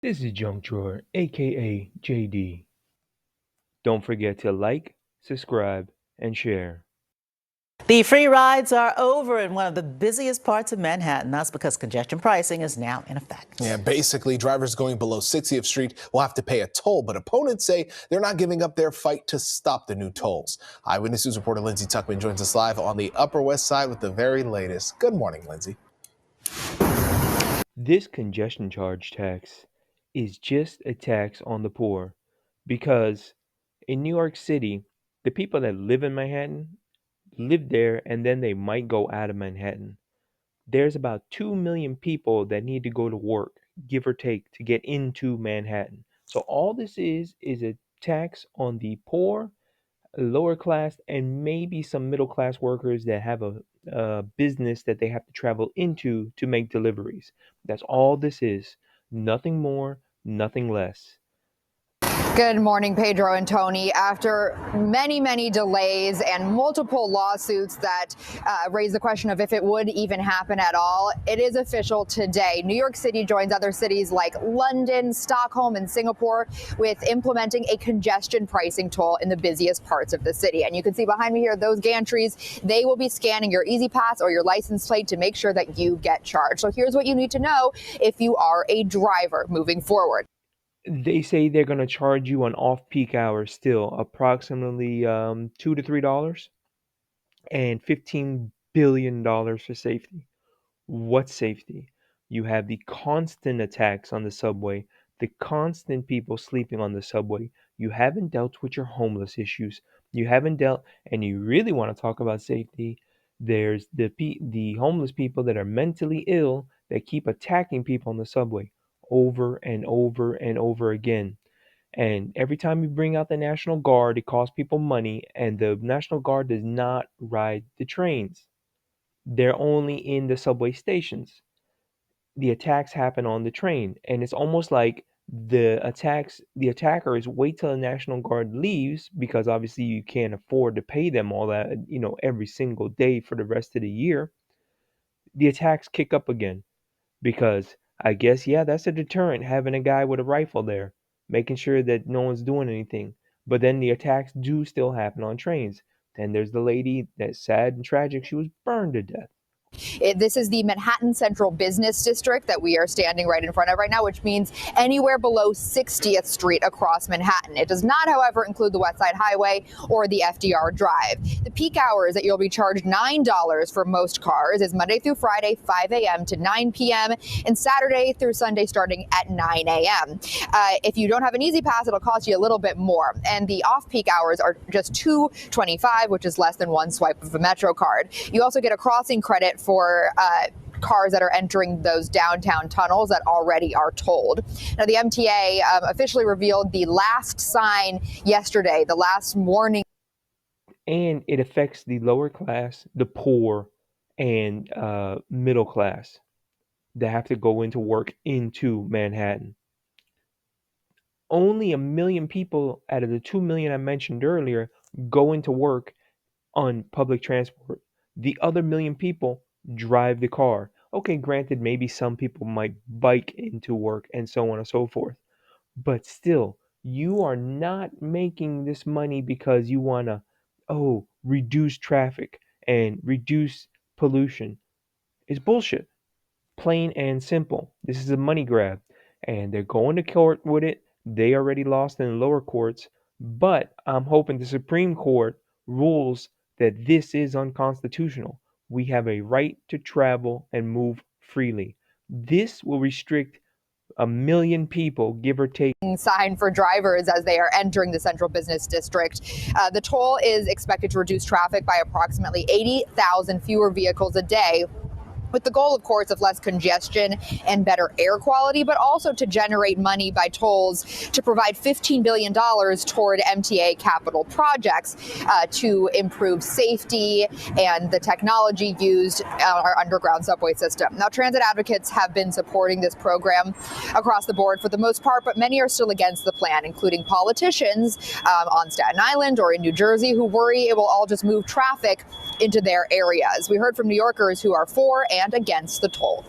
This is Junk Drawer, aka JD. Don't forget to like, subscribe, and share. The free rides are over in one of the busiest parts of Manhattan. That's because congestion pricing is now in effect. Yeah, basically, drivers going below 60th Street will have to pay a toll, but opponents say they're not giving up their fight to stop the new tolls. Eyewitness News reporter Lindsay Tuckman joins us live on the Upper West Side with the very latest. Good morning, Lindsay. This congestion charge tax is just a tax on the poor because in New York City, the people that live in Manhattan live there and then they might go out of Manhattan. There's about 2 million people that need to go to work, give or take, to get into Manhattan. So all this is a tax on the poor, lower class, and maybe some middle class workers that have a business that they have to travel into to make deliveries. That's all this is. Nothing more, nothing less. Good morning, Pedro and Tony. After many delays and multiple lawsuits that raise the question of if it would even happen at all, it is official today. New York City joins other cities like London, Stockholm, and Singapore with implementing a congestion pricing toll in the busiest parts of the city. And you can see behind me here, those gantries, they will be scanning your Easy Pass or your license plate to make sure that you get charged. So here's what you need to know if you are a driver moving forward. They say they're going to charge you on off-peak hours still, approximately $2 to $3, and $15 billion for safety. What safety? You have the constant attacks on the subway, the constant people sleeping on the subway. You haven't dealt with your homeless issues. You haven't dealt, and you really want to talk about safety. There's the homeless people that are mentally ill that keep attacking people on the subway over and over and over again. And every time you bring out the National Guard, it costs people money, and the National Guard does not ride the trains. They're only in the subway stations. The attacks happen on the train, and it's almost like the attackers wait till the National Guard leaves because obviously you can't afford to pay them all that, every single day for the rest of the year. The attacks kick up again because I guess, yeah, that's a deterrent, having a guy with a rifle there, making sure that no one's doing anything. But then the attacks do still happen on trains. Then there's the lady that's sad and tragic, she was burned to death. This is the Manhattan Central Business District that we are standing right in front of right now, which means anywhere below 60th Street across Manhattan. It does not, however, include the West Side Highway or the FDR Drive. The peak hours that you'll be charged $9 for most cars is Monday through Friday, 5 a.m. to 9 p.m., and Saturday through Sunday starting at 9 a.m. If you don't have an Easy Pass, it'll cost you a little bit more. And the off-peak hours are just $2.25, which is less than one swipe of a Metro card. You also get a crossing credit for cars that are entering those downtown tunnels that already are tolled. Now, the MTA officially revealed the last sign yesterday, the last warning. And it affects the lower class, the poor, and middle class that have to go into work into Manhattan. Only 1 million people out of the 2 million I mentioned earlier go into work on public transport. The other 1 million people drive the car. Okay, granted, maybe some people might bike into work and so on and so forth. But still, you are not making this money because you want to, reduce traffic and reduce pollution. It's bullshit. Plain and simple. This is a money grab. And they're going to court with it. They already lost in the lower courts. But I'm hoping the Supreme Court rules that this is unconstitutional. We have a right to travel and move freely. This will restrict 1 million people, give or take. Sign for drivers as they are entering the Central Business District. The toll is expected to reduce traffic by approximately 80,000 fewer vehicles a day, with the goal, of course, of less congestion and better air quality, but also to generate money by tolls to provide $15 billion toward MTA capital projects to improve safety and the technology used on our underground subway system. Now, transit advocates have been supporting this program across the board for the most part, but many are still against the plan, including politicians on Staten Island or in New Jersey who worry it will all just move traffic into their areas. We heard from New Yorkers who are for and against the toll.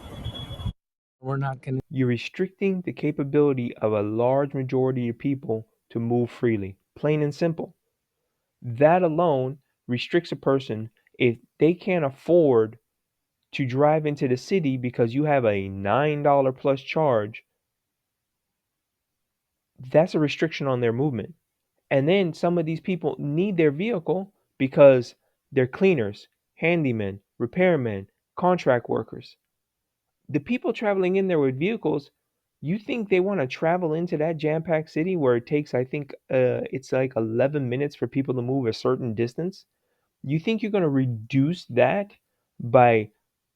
You're restricting the capability of a large majority of people to move freely. Plain and simple. That alone restricts a person if they can't afford to drive into the city because you have a $9 plus charge. That's a restriction on their movement. And then some of these people need their vehicle because they're cleaners, handymen, repairmen, contract workers. The people traveling in there with vehicles, you think they want to travel into that jam-packed city where it takes, I think, it's like 11 minutes for people to move a certain distance? You think you're going to reduce that by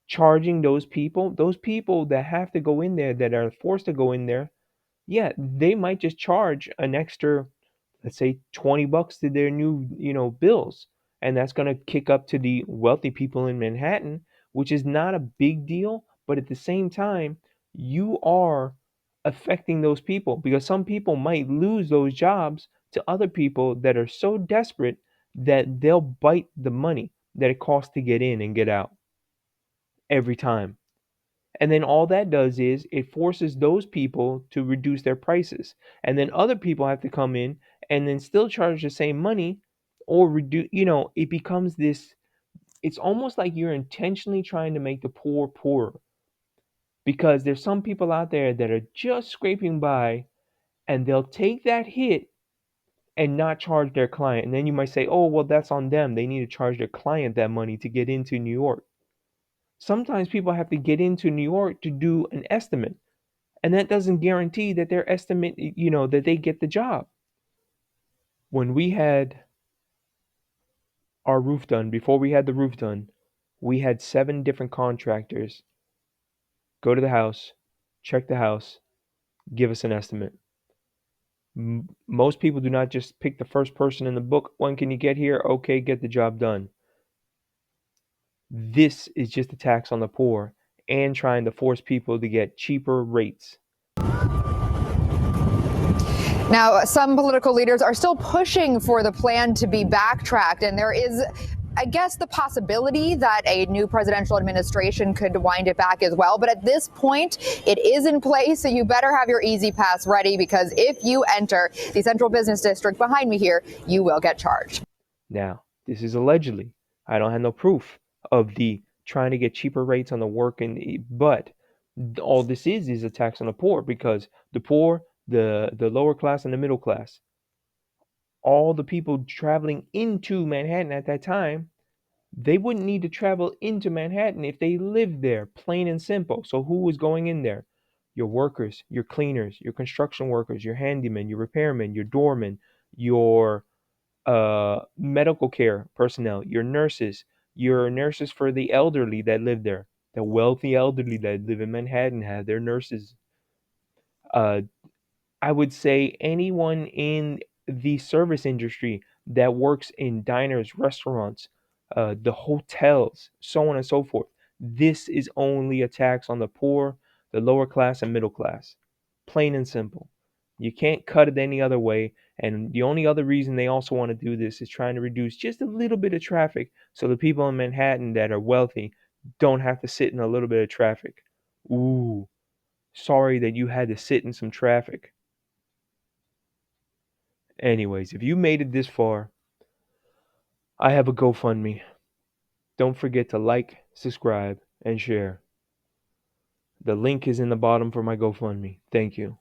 charging those people that have to go in there, that are forced to go in there? Yeah, they might just charge an extra, let's say, $20 to their new, bills. And that's going to kick up to the wealthy people in Manhattan, which is not a big deal. But at the same time, you are affecting those people because some people might lose those jobs to other people that are so desperate that they'll bite the money that it costs to get in and get out every time. And then all that does is it forces those people to reduce their prices. And then other people have to come in and then still charge the same money or reduce, it becomes this, it's almost like you're intentionally trying to make the poor poorer because there's some people out there that are just scraping by and they'll take that hit and not charge their client. And then you might say, oh, well, that's on them. They need to charge their client that money to get into New York. Sometimes people have to get into New York to do an estimate. And that doesn't guarantee that their estimate, that they get the job. When we had our roof done, before we had the roof done, we had 7 different contractors go to the house, check the house, give us an estimate. Most people do not just pick the first person in the book. When can you get here? Okay, get the job done. This is just a tax on the poor and trying to force people to get cheaper rates. Now, some political leaders are still pushing for the plan to be backtracked, and there is, I guess, the possibility that a new presidential administration could wind it back as well. But at this point, it is in place, so you better have your Easy Pass ready, because if you enter the Central Business District behind me here, you will get charged. Now, this is allegedly. I don't have no proof of the trying to get cheaper rates on the work, but all this is a tax on the poor because the poor, the lower class and the middle class, all the people traveling into Manhattan at that time, they wouldn't need to travel into Manhattan if they lived there, plain and simple. So who was going in there? Your workers, your cleaners, your construction workers, your handymen, your repairmen, your doormen, your medical care personnel, your nurses for the elderly that live there. The wealthy elderly that live in Manhattan have their nurses. Uh, I would say anyone in the service industry that works in diners, restaurants, the hotels, so on and so forth. This is only a tax on the poor, the lower class, and middle class. Plain and simple. You can't cut it any other way. And the only other reason they also want to do this is trying to reduce just a little bit of traffic so the people in Manhattan that are wealthy don't have to sit in a little bit of traffic. Ooh, sorry that you had to sit in some traffic. Anyways, if you made it this far, I have a GoFundMe. Don't forget to like, subscribe, and share. The link is in the bottom for my GoFundMe. Thank you.